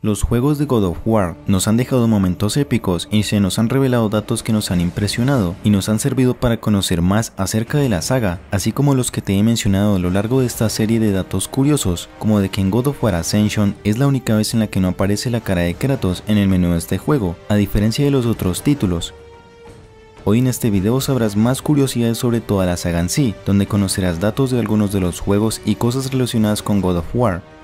Los juegos de God of War nos han dejado momentos épicos y se nos han revelado datos que nos han impresionado y nos han servido para conocer más acerca de la saga, así como los que te he mencionado a lo largo de esta serie de datos curiosos, como de que en God of War Ascension es la única vez en la que no aparece la cara de Kratos en el menú de este juego, a diferencia de los otros títulos. Hoy en este video sabrás más curiosidades sobre toda la saga en sí, donde conocerás datos de algunos de los juegos y cosas relacionadas con God of War.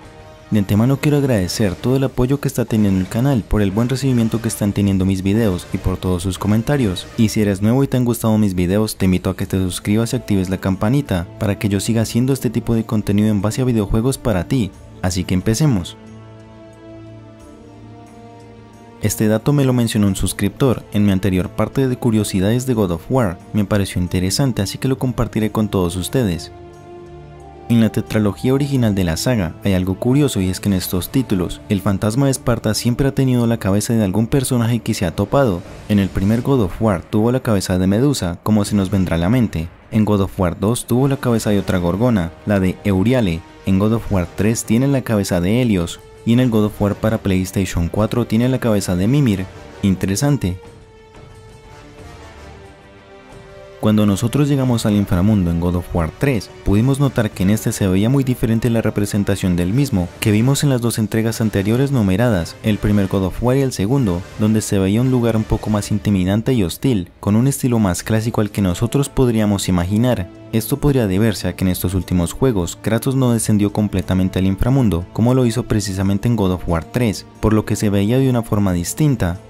De antemano quiero agradecer todo el apoyo que está teniendo el canal, por el buen recibimiento que están teniendo mis videos y por todos sus comentarios. Y si eres nuevo y te han gustado mis videos, te invito a que te suscribas y actives la campanita para que yo siga haciendo este tipo de contenido en base a videojuegos para ti. Así que empecemos. Este dato me lo mencionó un suscriptor en mi anterior parte de curiosidades de God of War. Me pareció interesante, así que lo compartiré con todos ustedes. En la tetralogía original de la saga hay algo curioso, y es que en estos títulos el fantasma de Esparta siempre ha tenido la cabeza de algún personaje que se ha topado. En el primer God of War tuvo la cabeza de Medusa, como se nos vendrá a la mente. En God of War 2 tuvo la cabeza de otra gorgona, la de Euryale. En God of War 3 tiene la cabeza de Helios, y en el God of War para PlayStation 4 tiene la cabeza de Mimir. Interesante. Cuando nosotros llegamos al inframundo en God of War 3, pudimos notar que en este se veía muy diferente la representación del mismo que vimos en las dos entregas anteriores numeradas, el primer God of War y el segundo, donde se veía un lugar un poco más intimidante y hostil, con un estilo más clásico al que nosotros podríamos imaginar. Esto podría deberse a que en estos últimos juegos Kratos no descendió completamente al inframundo, como lo hizo precisamente en God of War 3, por lo que se veía de una forma distinta.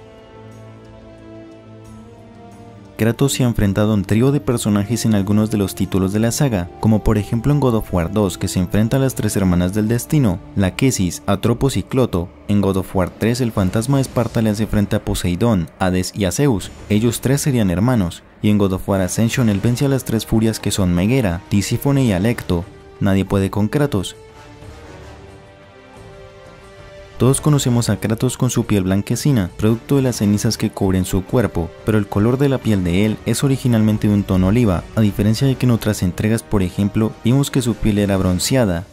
Kratos se ha enfrentado a un trío de personajes en algunos de los títulos de la saga, como por ejemplo en God of War 2, que se enfrenta a las tres hermanas del destino, Laquesis, Atropos y Cloto. En God of War 3 el fantasma de Esparta le hace frente a Poseidón, Hades y a Zeus. Ellos tres serían hermanos. Y en God of War Ascension él vence a las tres furias que son Meguera, Tisífone y Alecto. Nadie puede con Kratos. Todos conocemos a Kratos con su piel blanquecina, producto de las cenizas que cubren su cuerpo, pero el color de la piel de él es originalmente de un tono oliva, a diferencia de que en otras entregas, por ejemplo, vimos que su piel era bronceada.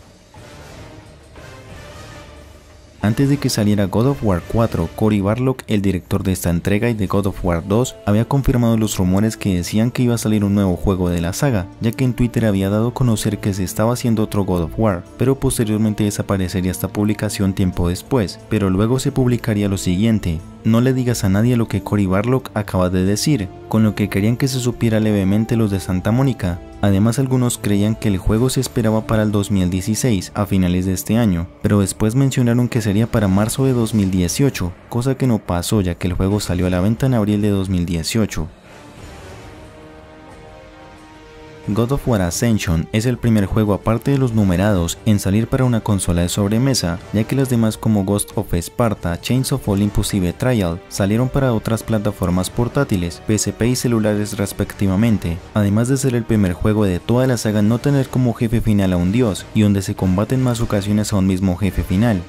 Antes de que saliera God of War 4, Cory Barlog, el director de esta entrega y de God of War 2, había confirmado los rumores que decían que iba a salir un nuevo juego de la saga, ya que en Twitter había dado a conocer que se estaba haciendo otro God of War, pero posteriormente desaparecería esta publicación tiempo después, pero luego se publicaría lo siguiente: no le digas a nadie lo que Cory Barlog acaba de decir, con lo que querían que se supiera levemente los de Santa Mónica. Además, algunos creían que el juego se esperaba para el 2016, a finales de este año, pero después mencionaron que sería para marzo de 2018, cosa que no pasó ya que el juego salió a la venta en abril de 2018. God of War Ascension es el primer juego aparte de los numerados en salir para una consola de sobremesa, ya que las demás como Ghost of Sparta, Chains of Olympus y Betrayal salieron para otras plataformas portátiles, PSP y celulares respectivamente, además de ser el primer juego de toda la saga en no tener como jefe final a un dios, y donde se combate en más ocasiones a un mismo jefe final.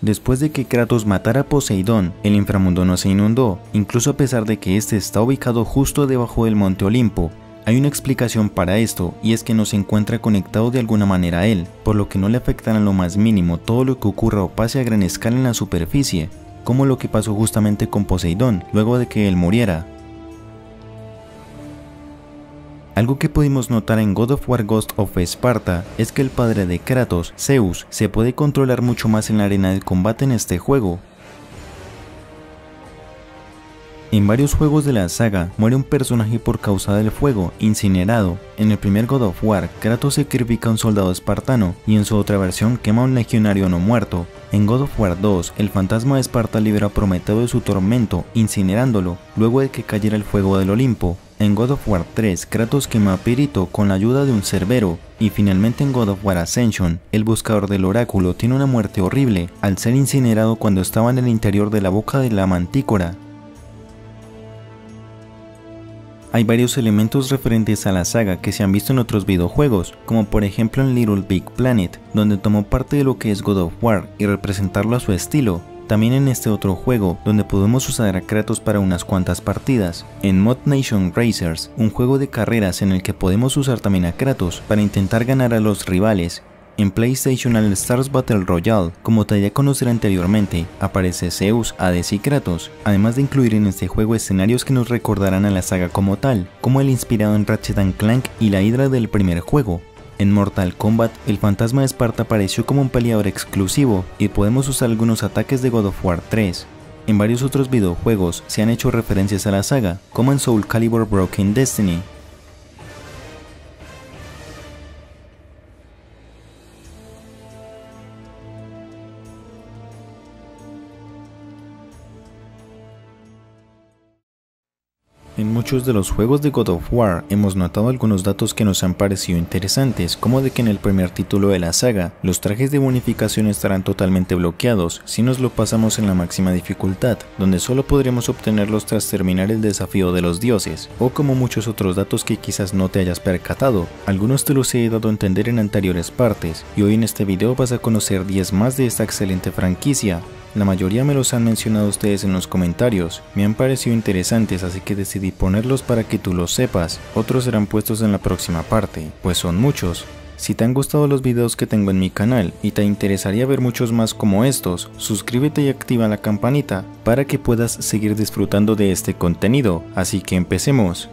Después de que Kratos matara a Poseidón, el inframundo no se inundó, incluso a pesar de que este está ubicado justo debajo del monte Olimpo. Hay una explicación para esto, y es que no se encuentra conectado de alguna manera a él, por lo que no le afectará en lo más mínimo todo lo que ocurra o pase a gran escala en la superficie, como lo que pasó justamente con Poseidón luego de que él muriera. Algo que pudimos notar en God of War Ghost of Sparta es que el padre de Kratos, Zeus, se puede controlar mucho más en la arena del combate en este juego. En varios juegos de la saga muere un personaje por causa del fuego, incinerado. En el primer God of War, Kratos sacrifica a un soldado espartano, y en su otra versión quema a un legionario no muerto. En God of War 2, el fantasma de Esparta libera a Prometeo de su tormento, incinerándolo, luego de que cayera el fuego del Olimpo. En God of War 3, Kratos quema a Pirito con la ayuda de un cerbero, y finalmente en God of War Ascension, el buscador del oráculo tiene una muerte horrible, al ser incinerado cuando estaba en el interior de la boca de la mantícora. Hay varios elementos referentes a la saga que se han visto en otros videojuegos, como por ejemplo en Little Big Planet, donde tomó parte de lo que es God of War y representarlo a su estilo. También en este otro juego, donde podemos usar a Kratos para unas cuantas partidas. En Mod Nation Racers, un juego de carreras en el que podemos usar también a Kratos para intentar ganar a los rivales. En PlayStation All Stars Battle Royale, como te di a conocer anteriormente, aparece Zeus, Hades y Kratos, además de incluir en este juego escenarios que nos recordarán a la saga como tal, como el inspirado en Ratchet & Clank y la Hydra del primer juego. En Mortal Kombat, el fantasma de Esparta apareció como un peleador exclusivo y podemos usar algunos ataques de God of War 3. En varios otros videojuegos se han hecho referencias a la saga, como en Soul Calibur Broken Destiny. En muchos de los juegos de God of War hemos notado algunos datos que nos han parecido interesantes, como de que en el primer título de la saga, los trajes de bonificación estarán totalmente bloqueados si nos lo pasamos en la máxima dificultad, donde solo podremos obtenerlos tras terminar el desafío de los dioses, o como muchos otros datos que quizás no te hayas percatado. Algunos te los he dado a entender en anteriores partes, y hoy en este video vas a conocer 10 más de esta excelente franquicia. La mayoría me los han mencionado ustedes en los comentarios, me han parecido interesantes, así que decidí ponerlos para que tú los sepas. Otros serán puestos en la próxima parte, pues son muchos. Si te han gustado los videos que tengo en mi canal y te interesaría ver muchos más como estos, suscríbete y activa la campanita para que puedas seguir disfrutando de este contenido, así que empecemos.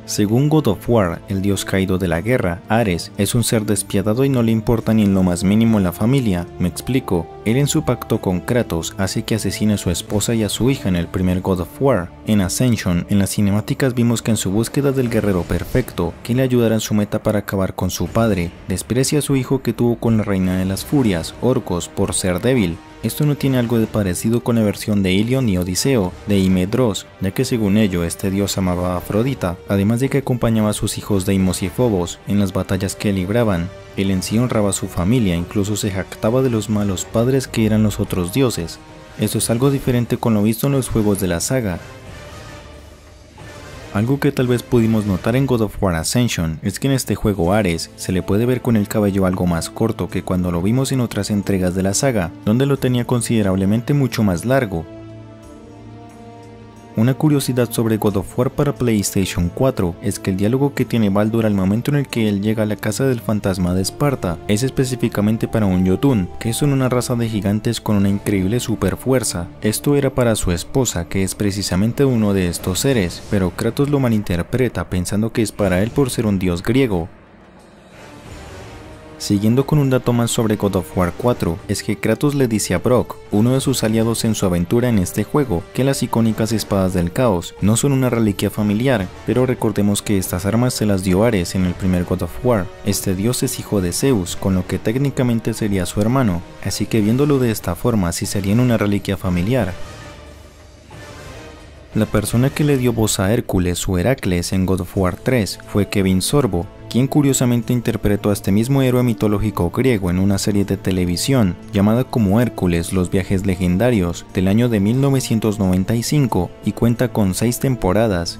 Según God of War, el dios caído de la guerra, Ares, es un ser despiadado y no le importa ni en lo más mínimo la familia. Me explico, él en su pacto con Kratos hace que asesine a su esposa y a su hija en el primer God of War. En Ascension, en las cinemáticas vimos que en su búsqueda del guerrero perfecto, que le ayudará en su meta para acabar con su padre, desprecia a su hijo que tuvo con la reina de las furias, Orcos, por ser débil. Esto no tiene algo de parecido con la versión de Ilion y Odiseo, de Imedros, ya que según ello este dios amaba a Afrodita, además de que acompañaba a sus hijos Deimos y Phobos en las batallas que libraban. Él en sí honraba a su familia, incluso se jactaba de los malos padres que eran los otros dioses. Esto es algo diferente con lo visto en los juegos de la saga. Algo que tal vez pudimos notar en God of War Ascension es que en este juego Ares se le puede ver con el cabello algo más corto que cuando lo vimos en otras entregas de la saga, donde lo tenía considerablemente mucho más largo. Una curiosidad sobre God of War para PlayStation 4 es que el diálogo que tiene Baldur al momento en el que él llega a la casa del fantasma de Esparta es específicamente para un Jotun, que son una raza de gigantes con una increíble super fuerza. Esto era para su esposa, que es precisamente uno de estos seres, pero Kratos lo malinterpreta pensando que es para él por ser un dios griego. Siguiendo con un dato más sobre God of War 4, es que Kratos le dice a Brok, uno de sus aliados en su aventura en este juego, que las icónicas espadas del caos no son una reliquia familiar, pero recordemos que estas armas se las dio Ares en el primer God of War. Este dios es hijo de Zeus, con lo que técnicamente sería su hermano, así que viéndolo de esta forma sí serían una reliquia familiar. La persona que le dio voz a Hércules o Heracles en God of War 3 fue Kevin Sorbo, quien curiosamente interpretó a este mismo héroe mitológico griego en una serie de televisión llamada como Hércules: Los viajes legendarios del año de 1995 y cuenta con 6 temporadas.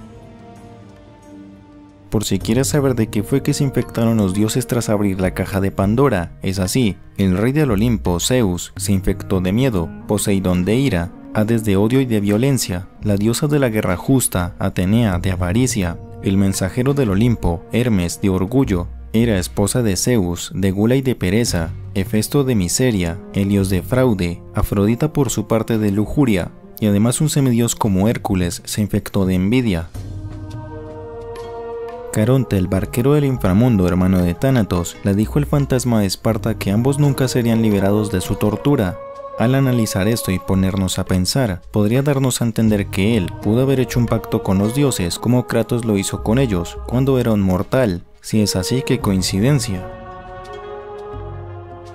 Por si quieres saber de qué fue que se infectaron los dioses tras abrir la caja de Pandora, es así: el rey del Olimpo, Zeus, se infectó de miedo, Poseidón de ira, Hades de odio y de violencia, la diosa de la guerra justa, Atenea, de avaricia, el mensajero del Olimpo, Hermes, de orgullo, Hera, esposa de Zeus, de gula y de pereza, Hefesto de miseria, Helios de fraude, Afrodita por su parte de lujuria, y además un semidios como Hércules se infectó de envidia. Caronte, el barquero del inframundo, hermano de Tánatos, le dijo al fantasma de Esparta que ambos nunca serían liberados de su tortura. Al analizar esto y ponernos a pensar, podría darnos a entender que él pudo haber hecho un pacto con los dioses como Kratos lo hizo con ellos cuando era un mortal. Si es así, qué coincidencia.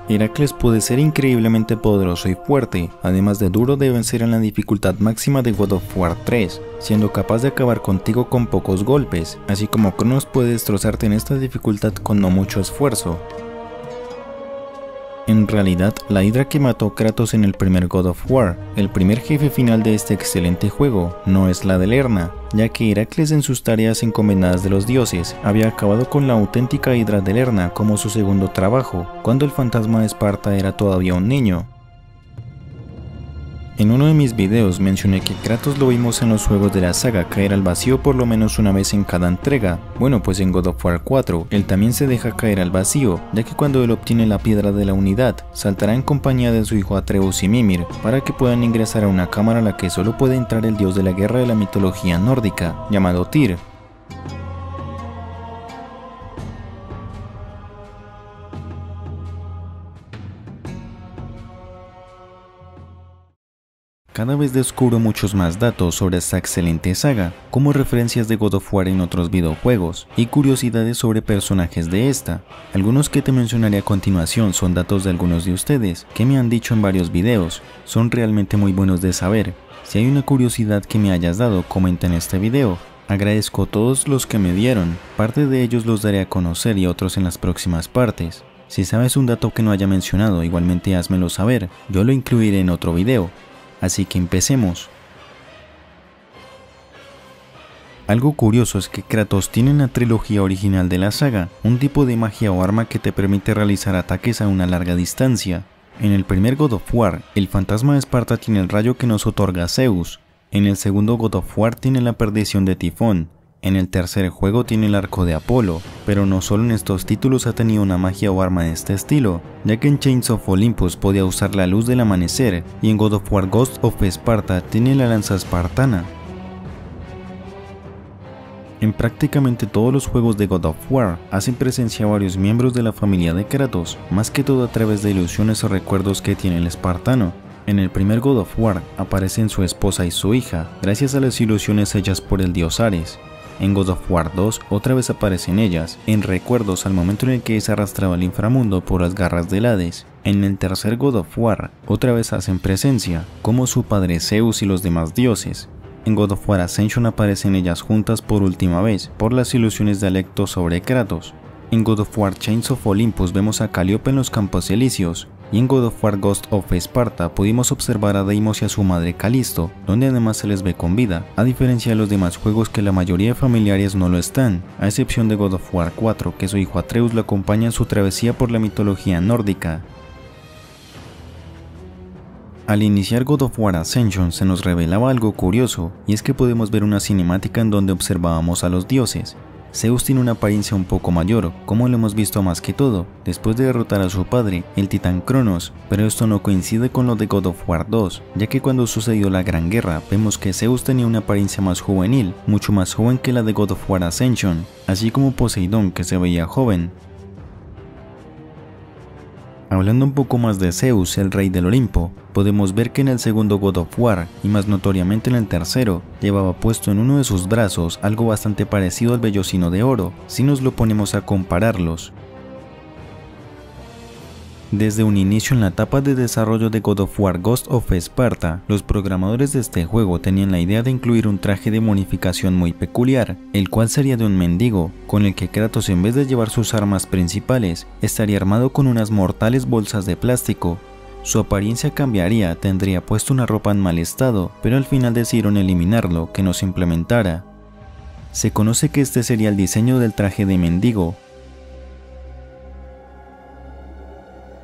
Heracles puede ser increíblemente poderoso y fuerte, además de duro de vencer en la dificultad máxima de God of War 3, siendo capaz de acabar contigo con pocos golpes, así como Cronos puede destrozarte en esta dificultad con no mucho esfuerzo. En realidad, la Hydra que mató Kratos en el primer God of War, el primer jefe final de este excelente juego, no es la de Lerna, ya que Heracles en sus tareas encomendadas de los dioses había acabado con la auténtica Hydra de Lerna como su segundo trabajo, cuando el fantasma de Esparta era todavía un niño. En uno de mis videos mencioné que Kratos lo vimos en los juegos de la saga caer al vacío por lo menos una vez en cada entrega. Bueno, pues en God of War 4, él también se deja caer al vacío, ya que cuando él obtiene la piedra de la unidad, saltará en compañía de su hijo Atreus y Mimir, para que puedan ingresar a una cámara a la que solo puede entrar el dios de la guerra de la mitología nórdica, llamado Tyr. Cada vez descubro muchos más datos sobre esta excelente saga, como referencias de God of War en otros videojuegos, y curiosidades sobre personajes de esta. Algunos que te mencionaré a continuación son datos de algunos de ustedes, que me han dicho en varios videos, son realmente muy buenos de saber. Si hay una curiosidad que me hayas dado, comenta en este video. Agradezco a todos los que me dieron, parte de ellos los daré a conocer y otros en las próximas partes. Si sabes un dato que no haya mencionado, igualmente házmelo saber, yo lo incluiré en otro video. Así que empecemos. Algo curioso es que Kratos tiene en la trilogía original de la saga un tipo de magia o arma que te permite realizar ataques a una larga distancia. En el primer God of War, el fantasma de Esparta tiene el rayo que nos otorga Zeus. En el segundo God of War tiene la perdición de Tifón. En el tercer juego tiene el arco de Apolo, pero no solo en estos títulos ha tenido una magia o arma de este estilo, ya que en Chains of Olympus podía usar la luz del amanecer, y en God of War Ghost of Sparta tiene la lanza espartana. En prácticamente todos los juegos de God of War hacen presencia a varios miembros de la familia de Kratos, más que todo a través de ilusiones o recuerdos que tiene el espartano. En el primer God of War aparecen su esposa y su hija, gracias a las ilusiones hechas por el dios Ares. En God of War 2 otra vez aparecen ellas, en recuerdos al momento en el que es arrastrado al inframundo por las garras del Hades. En el tercer God of War otra vez hacen presencia, como su padre Zeus y los demás dioses. En God of War Ascension aparecen ellas juntas por última vez, por las ilusiones de Alecto sobre Kratos. En God of War Chains of Olympus vemos a Calíope en los Campos Elíseos, y en God of War Ghost of Sparta pudimos observar a Deimos y a su madre Calisto, donde además se les ve con vida, a diferencia de los demás juegos que la mayoría de familiares no lo están, a excepción de God of War 4, que su hijo Atreus lo acompaña en su travesía por la mitología nórdica. Al iniciar God of War Ascension se nos revelaba algo curioso, y es que podemos ver una cinemática en donde observábamos a los dioses. Zeus tiene una apariencia un poco mayor, como lo hemos visto más que todo, después de derrotar a su padre, el titán Cronos, pero esto no coincide con lo de God of War 2, ya que cuando sucedió la Gran Guerra vemos que Zeus tenía una apariencia más juvenil, mucho más joven que la de God of War Ascension, así como Poseidón, que se veía joven. Hablando un poco más de Zeus, el rey del Olimpo, podemos ver que en el segundo God of War, y más notoriamente en el tercero, llevaba puesto en uno de sus brazos algo bastante parecido al vellocino de oro, si nos lo ponemos a compararlos. Desde un inicio en la etapa de desarrollo de God of War Ghost of Sparta, los programadores de este juego tenían la idea de incluir un traje de modificación muy peculiar, el cual sería de un mendigo, con el que Kratos, en vez de llevar sus armas principales, estaría armado con unas mortales bolsas de plástico. Su apariencia cambiaría, tendría puesto una ropa en mal estado, pero al final decidieron eliminarlo, que no se implementara. Se conoce que este sería el diseño del traje de mendigo.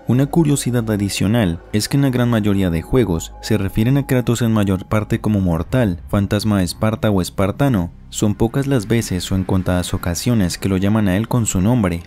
Una curiosidad adicional es que en la gran mayoría de juegos se refieren a Kratos en mayor parte como mortal, fantasma de Esparta o espartano. Son pocas las veces o en contadas ocasiones que lo llaman a él con su nombre.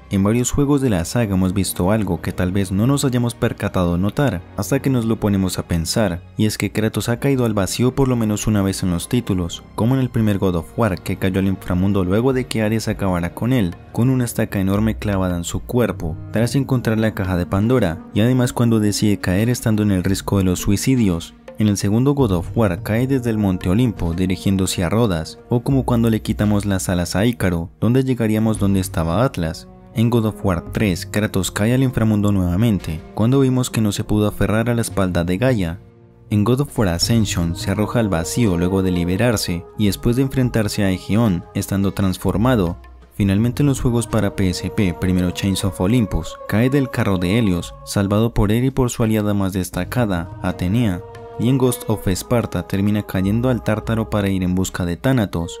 En varios juegos de la saga hemos visto algo que tal vez no nos hayamos percatado notar hasta que nos lo ponemos a pensar, y es que Kratos ha caído al vacío por lo menos una vez en los títulos, como en el primer God of War, que cayó al inframundo luego de que Ares acabara con él, con una estaca enorme clavada en su cuerpo, tras encontrar la caja de Pandora, y además cuando decide caer estando en el riesgo de los suicidios. En el segundo God of War cae desde el monte Olimpo dirigiéndose a Rodas, o como cuando le quitamos las alas a Ícaro, donde llegaríamos donde estaba Atlas. En God of War 3, Kratos cae al inframundo nuevamente, cuando vimos que no se pudo aferrar a la espalda de Gaia. En God of War Ascension se arroja al vacío luego de liberarse, y después de enfrentarse a Egeon, estando transformado. Finalmente en los juegos para PSP, primero Chains of Olympus, cae del carro de Helios, salvado por él y por su aliada más destacada, Atenea. Y en Ghost of Sparta termina cayendo al Tártaro para ir en busca de Thanatos.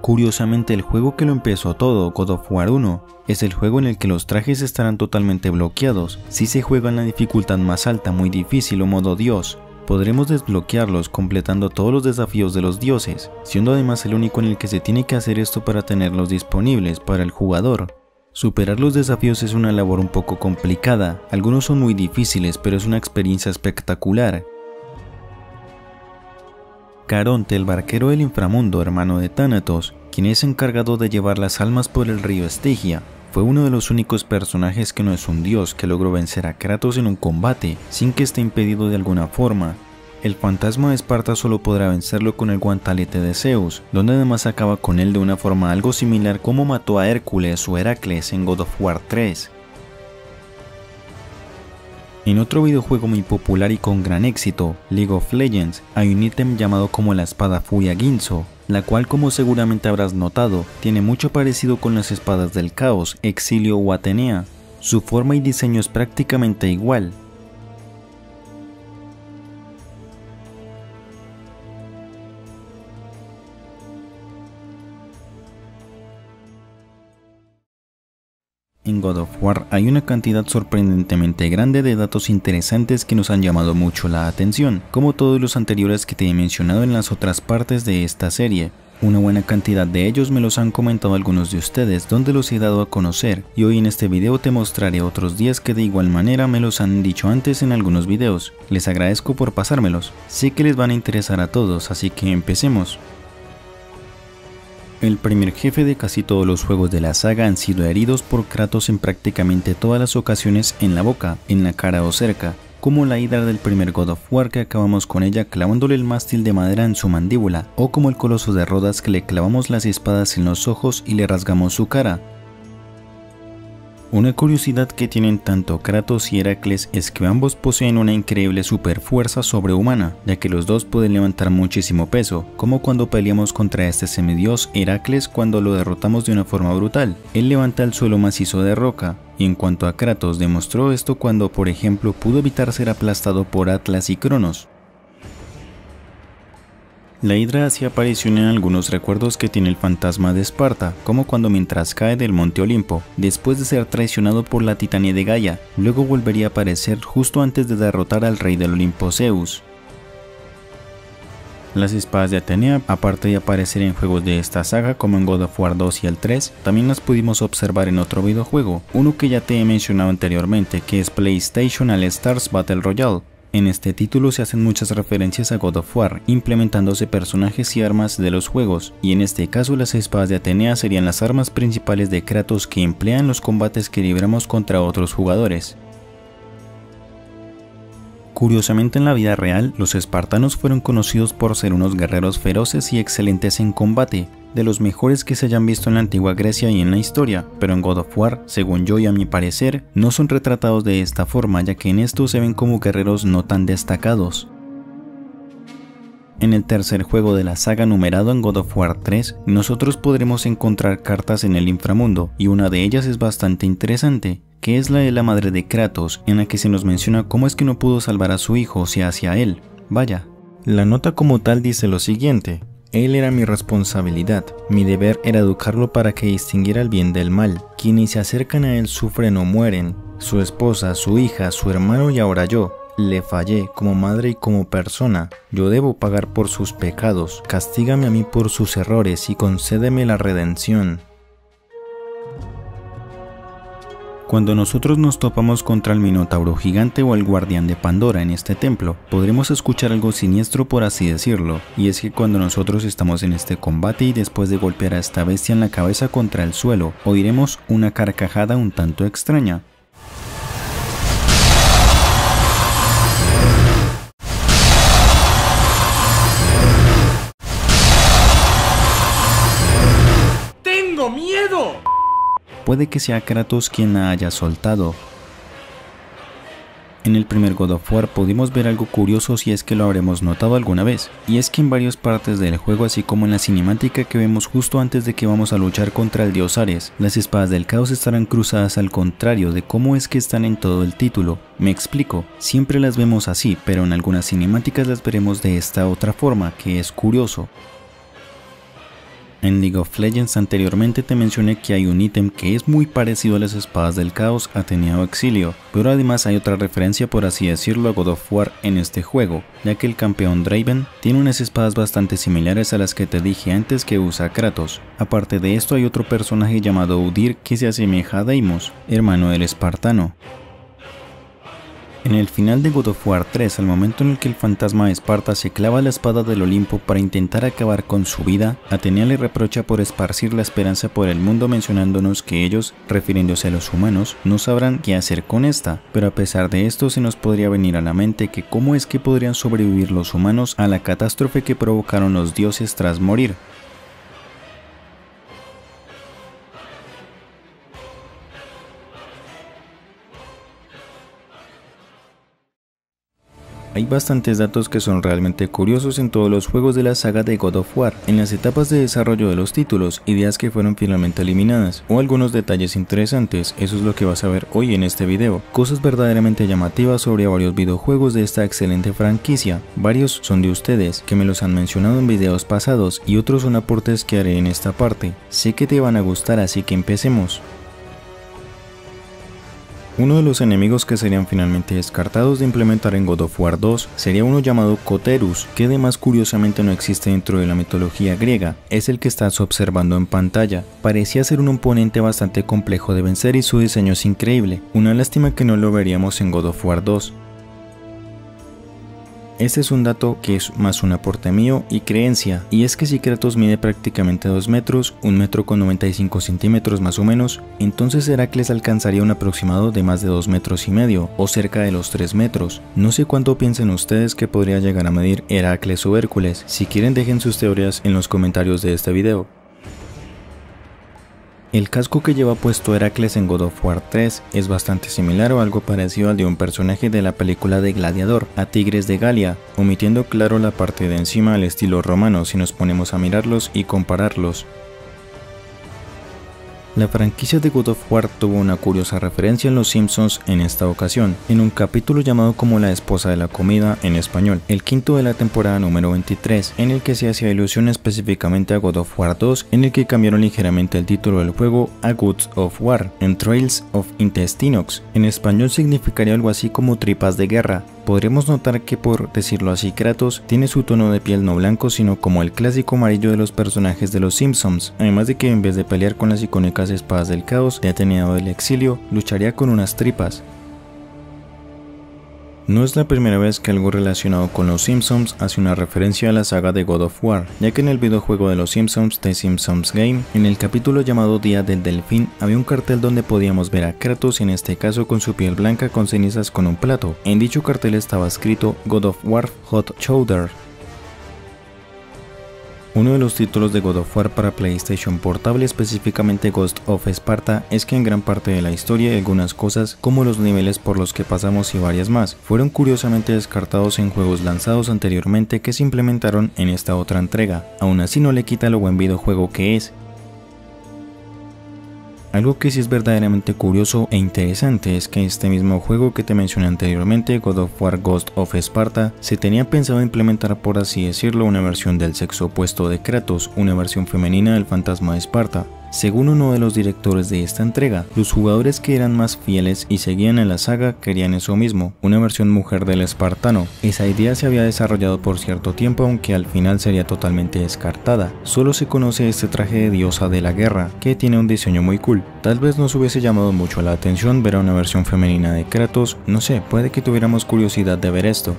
Curiosamente, el juego que lo empezó todo, God of War 1, es el juego en el que los trajes estarán totalmente bloqueados. Si se juega en la dificultad más alta, muy difícil o modo Dios, podremos desbloquearlos completando todos los desafíos de los dioses, siendo además el único en el que se tiene que hacer esto para tenerlos disponibles para el jugador. Superar los desafíos es una labor un poco complicada, algunos son muy difíciles, pero es una experiencia espectacular. Caronte, el barquero del inframundo, hermano de Thanatos, quien es encargado de llevar las almas por el río Estigia, fue uno de los únicos personajes que no es un dios que logró vencer a Kratos en un combate, sin que esté impedido de alguna forma. El fantasma de Esparta solo podrá vencerlo con el guantelete de Zeus, donde además acaba con él de una forma algo similar como mató a Hércules o Heracles en God of War 3. En otro videojuego muy popular y con gran éxito, League of Legends, hay un ítem llamado como la espada Furia Ginso, la cual, como seguramente habrás notado, tiene mucho parecido con las espadas del caos, Exilio o Atenea. Su forma y diseño es prácticamente igual. En God of War hay una cantidad sorprendentemente grande de datos interesantes que nos han llamado mucho la atención, como todos los anteriores que te he mencionado en las otras partes de esta serie. Una buena cantidad de ellos me los han comentado algunos de ustedes, donde los he dado a conocer, y hoy en este video te mostraré otros 10 que de igual manera me los han dicho antes en algunos videos. Les agradezco por pasármelos, sé que les van a interesar a todos, así que empecemos. El primer jefe de casi todos los juegos de la saga han sido heridos por Kratos en prácticamente todas las ocasiones en la boca, en la cara o cerca, como la Hidra del primer God of War que acabamos con ella clavándole el mástil de madera en su mandíbula, o como el Coloso de Rodas que le clavamos las espadas en los ojos y le rasgamos su cara. Una curiosidad que tienen tanto Kratos y Heracles es que ambos poseen una increíble superfuerza sobrehumana, ya que los dos pueden levantar muchísimo peso, como cuando peleamos contra este semidios Heracles cuando lo derrotamos de una forma brutal. Él levanta el suelo macizo de roca, y en cuanto a Kratos demostró esto cuando por ejemplo pudo evitar ser aplastado por Atlas y Cronos. La Hidra hacía aparición en algunos recuerdos que tiene el fantasma de Esparta, como cuando mientras cae del monte Olimpo, después de ser traicionado por la titania de Gaia, luego volvería a aparecer justo antes de derrotar al rey del Olimpo Zeus. Las espadas de Atenea, aparte de aparecer en juegos de esta saga como en God of War 2 y el 3, también las pudimos observar en otro videojuego, uno que ya te he mencionado anteriormente, que es PlayStation All Stars Battle Royale. En este título se hacen muchas referencias a God of War, implementándose personajes y armas de los juegos, y en este caso las espadas de Atenea serían las armas principales de Kratos que emplea en los combates que libramos contra otros jugadores. Curiosamente, en la vida real, los espartanos fueron conocidos por ser unos guerreros feroces y excelentes en combate, de los mejores que se hayan visto en la antigua Grecia y en la historia, pero en God of War, según yo y a mi parecer, no son retratados de esta forma, ya que en esto se ven como guerreros no tan destacados. En el tercer juego de la saga numerado en God of War 3, nosotros podremos encontrar cartas en el inframundo, y una de ellas es bastante interesante, que es la de la madre de Kratos, en la que se nos menciona cómo es que no pudo salvar a su hijo, o sea, hacia él. Vaya. La nota como tal dice lo siguiente: él era mi responsabilidad, mi deber era educarlo para que distinguiera el bien del mal. Quienes se acercan a él sufren o mueren, su esposa, su hija, su hermano y ahora yo. Le fallé como madre y como persona, yo debo pagar por sus pecados, castígame a mí por sus errores y concédeme la redención. Cuando nosotros nos topamos contra el Minotauro gigante o el guardián de Pandora en este templo, podremos escuchar algo siniestro por así decirlo, y es que cuando nosotros estamos en este combate y después de golpear a esta bestia en la cabeza contra el suelo, oiremos una carcajada un tanto extraña. ¡Tengo miedo! Puede que sea Kratos quien la haya soltado. En el primer God of War pudimos ver algo curioso si es que lo habremos notado alguna vez, y es que en varias partes del juego, así como en la cinemática que vemos justo antes de que vamos a luchar contra el dios Ares, las espadas del caos estarán cruzadas al contrario de cómo es que están en todo el título. Me explico, siempre las vemos así, pero en algunas cinemáticas las veremos de esta otra forma, que es curioso. En League of Legends anteriormente te mencioné que hay un ítem que es muy parecido a las espadas del caos Atenea o Exilio, pero además hay otra referencia, por así decirlo, a God of War en este juego, ya que el campeón Draven tiene unas espadas bastante similares a las que te dije antes que usa Kratos. Aparte de esto hay otro personaje llamado Udyr que se asemeja a Deimos, hermano del espartano. En el final de God of War 3, al momento en el que el fantasma de Esparta se clava la espada del Olimpo para intentar acabar con su vida, Atenea le reprocha por esparcir la esperanza por el mundo, mencionándonos que ellos, refiriéndose a los humanos, no sabrán qué hacer con esta, pero a pesar de esto se nos podría venir a la mente que cómo es que podrían sobrevivir los humanos a la catástrofe que provocaron los dioses tras morir. Hay bastantes datos que son realmente curiosos en todos los juegos de la saga de God of War, en las etapas de desarrollo de los títulos, ideas que fueron finalmente eliminadas, o algunos detalles interesantes. Eso es lo que vas a ver hoy en este video, cosas verdaderamente llamativas sobre varios videojuegos de esta excelente franquicia. Varios son de ustedes, que me los han mencionado en videos pasados, y otros son aportes que haré en esta parte. Sé que te van a gustar, así que empecemos. Uno de los enemigos que serían finalmente descartados de implementar en God of War 2 sería uno llamado Coterus, que además curiosamente no existe dentro de la mitología griega, es el que estás observando en pantalla. Parecía ser un oponente bastante complejo de vencer y su diseño es increíble, una lástima que no lo veríamos en God of War 2. Este es un dato que es más un aporte mío y creencia, y es que si Kratos mide prácticamente 2 metros, 1 metro con 95 centímetros más o menos, entonces Heracles alcanzaría un aproximado de más de 2 metros y medio, o cerca de los 3 metros. No sé cuánto piensen ustedes que podría llegar a medir Heracles o Hércules. Si quieren, dejen sus teorías en los comentarios de este video. El casco que lleva puesto Heracles en God of War 3 es bastante similar o algo parecido al de un personaje de la película de Gladiador, a Tigres de Galia, omitiendo claro la parte de encima al estilo romano si nos ponemos a mirarlos y compararlos. La franquicia de God of War tuvo una curiosa referencia en Los Simpsons en esta ocasión, en un capítulo llamado como La esposa de la comida en español, el quinto de la temporada número 23, en el que se hacía ilusión específicamente a God of War 2, en el que cambiaron ligeramente el título del juego a Goods of War, en Trails of Intestinox. En español significaría algo así como tripas de guerra. Podremos notar que, por decirlo así, Kratos tiene su tono de piel no blanco sino como el clásico amarillo de los personajes de los Simpsons, además de que en vez de pelear con las icónicas espadas del caos de Atenea o del Exilio, lucharía con unas tripas. No es la primera vez que algo relacionado con los Simpsons hace una referencia a la saga de God of War, ya que en el videojuego de los Simpsons, The Simpsons Game, en el capítulo llamado Día del Delfín, había un cartel donde podíamos ver a Kratos, en este caso con su piel blanca con cenizas con un plato. En dicho cartel estaba escrito God of War Hot Chowder. Uno de los títulos de God of War para PlayStation Portable, específicamente Ghost of Sparta, es que en gran parte de la historia algunas cosas, como los niveles por los que pasamos y varias más, fueron curiosamente descartados en juegos lanzados anteriormente que se implementaron en esta otra entrega. Aún así no le quita lo buen videojuego que es. Algo que sí es verdaderamente curioso e interesante es que este mismo juego que te mencioné anteriormente, God of War Ghost of Sparta, se tenía pensado implementar, por así decirlo, una versión del sexo opuesto de Kratos, una versión femenina del fantasma de Esparta. Según uno de los directores de esta entrega, los jugadores que eran más fieles y seguían en la saga querían eso mismo, una versión mujer del espartano. Esa idea se había desarrollado por cierto tiempo, aunque al final sería totalmente descartada. Solo se conoce este traje de diosa de la guerra, que tiene un diseño muy cool. Tal vez nos hubiese llamado mucho la atención ver a una versión femenina de Kratos, no sé, puede que tuviéramos curiosidad de ver esto.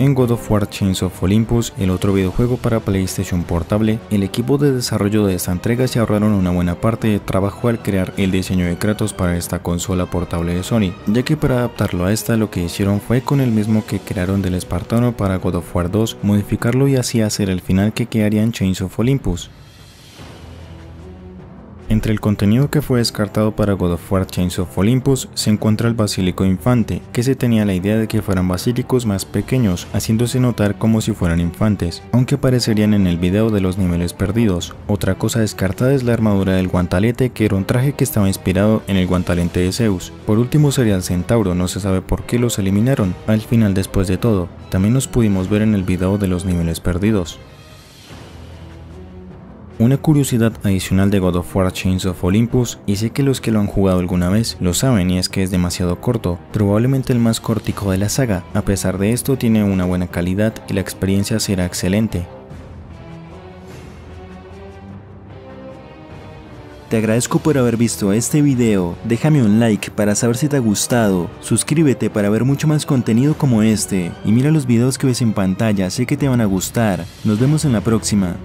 En God of War Chains of Olympus, el otro videojuego para PlayStation Portable, el equipo de desarrollo de esta entrega se ahorraron una buena parte de trabajo al crear el diseño de Kratos para esta consola portable de Sony, ya que para adaptarlo a esta lo que hicieron fue con el mismo que crearon del espartano para God of War 2, modificarlo y así hacer el final que quedaría en Chains of Olympus. Entre el contenido que fue descartado para God of War Chains of Olympus se encuentra el basílico infante, que se tenía la idea de que fueran basílicos más pequeños, haciéndose notar como si fueran infantes, aunque aparecerían en el video de los niveles perdidos. Otra cosa descartada es la armadura del guantalete, que era un traje que estaba inspirado en el guantalete de Zeus. Por último sería el centauro, no se sabe por qué los eliminaron, al final después de todo. También los pudimos ver en el video de los niveles perdidos. Una curiosidad adicional de God of War Chains of Olympus, y sé que los que lo han jugado alguna vez lo saben, y es que es demasiado corto, probablemente el más cortico de la saga. A pesar de esto tiene una buena calidad y la experiencia será excelente. Te agradezco por haber visto este video, déjame un like para saber si te ha gustado, suscríbete para ver mucho más contenido como este, y mira los videos que ves en pantalla, sé que te van a gustar. Nos vemos en la próxima.